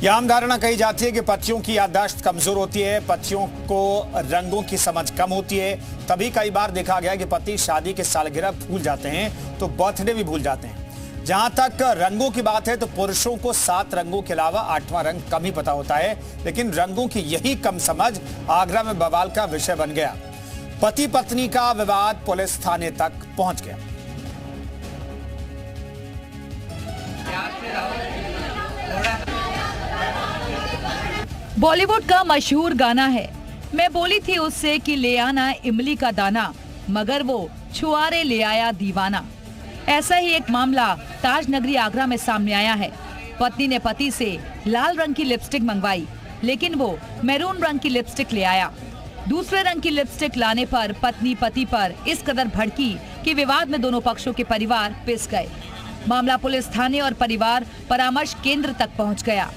यह आम धारणा कही जाती है कि पतियों की याददाश्त कमजोर होती है, पतियों को रंगों की समझ कम होती है। तभी कई बार देखा गया कि पति शादी के सालगिरह भूल जाते हैं तो बर्थडे भी भूल जाते हैं। जहां तक रंगों की बात है तो पुरुषों को 7 रंगों के अलावा 8वां रंग कम ही पता होता है, लेकिन रंगों की यही कम समझ आगरा में बवाल का विषय बन गया। पति पत्नी का विवाद पुलिस थाने तक पहुंच गया। बॉलीवुड का मशहूर गाना है, मैं बोली थी उससे कि ले आना इमली का दाना, मगर वो छुआरे ले आया दीवाना। ऐसा ही एक मामला ताज नगरी आगरा में सामने आया है। पत्नी ने पति से लाल रंग की लिपस्टिक मंगवाई, लेकिन वो मैरून रंग की लिपस्टिक ले आया। दूसरे रंग की लिपस्टिक लाने पर पत्नी पति पर इस कदर भड़की कि विवाद में दोनों पक्षों के परिवार पिस गए। मामला पुलिस थाने और परिवार परामर्श केंद्र तक पहुंच गया।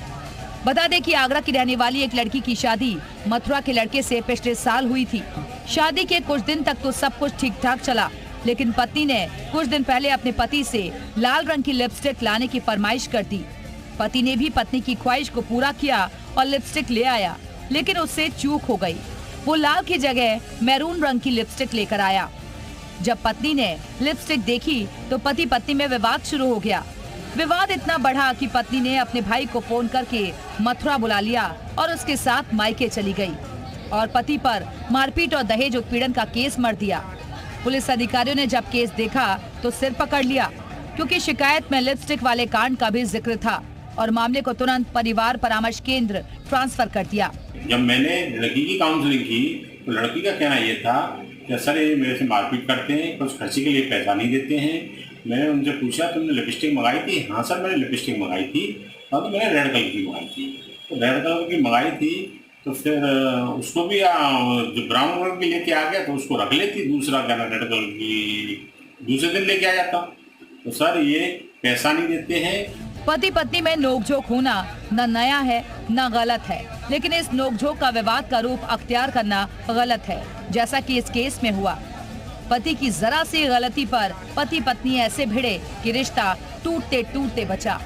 बता दें कि आगरा की रहने वाली एक लड़की की शादी मथुरा के लड़के से पिछले साल हुई थी। शादी के कुछ दिन तक तो सब कुछ ठीक ठाक चला, लेकिन पत्नी ने कुछ दिन पहले अपने पति से लाल रंग की लिपस्टिक लाने की फरमाइश कर दी। पति ने भी पत्नी की ख्वाहिश को पूरा किया और लिपस्टिक ले आया, लेकिन उससे चूक हो गई। वो लाल की जगह मैरून रंग की लिपस्टिक लेकर आया। जब पत्नी ने लिपस्टिक देखी तो पति पत्नी में विवाद शुरू हो गया। विवाद इतना बढ़ा कि पत्नी ने अपने भाई को फोन करके मथुरा बुला लिया और उसके साथ मायके चली गई और पति पर मारपीट और दहेज उत्पीड़न का केस मढ़ दिया। पुलिस अधिकारियों ने जब केस देखा तो सिर पकड़ लिया, क्योंकि शिकायत में लिपस्टिक वाले कांड का भी जिक्र था और मामले को तुरंत परिवार परामर्श केंद्र ट्रांसफर कर दिया। जब मैंने लड़की की काउंसलिंग की तो लड़की का कहना ये था कि सर ये मेरे से मारपीट करते हैं, कुछ खर्चे के लिए पैसा नहीं देते हैं। मैंने उनसे पूछा तुमने लिपस्टिक मंगाई थी? हाँ सर मैंने लिपस्टिक मंगाई थी, और तो मैंने रेड कलर की मंगाई थी। तो रेड कलर की मंगाई थी तो फिर उसको भी जो ब्राउन कलर की लेके आ गया तो उसको रख लेती, दूसरा कहना रेड कलर की दूसरे दिन लेके आ जाता। तो सर ये पैसा नहीं देते हैं। पति पत्नी में नोकझोंक होना न नया है न गलत है, लेकिन इस नोकझोंक का विवाद का रूप अख्तियार करना गलत है, जैसा कि इस केस में हुआ। पति की जरा सी गलती पर पति पत्नी ऐसे भिड़े कि रिश्ता टूटते टूटते बचा।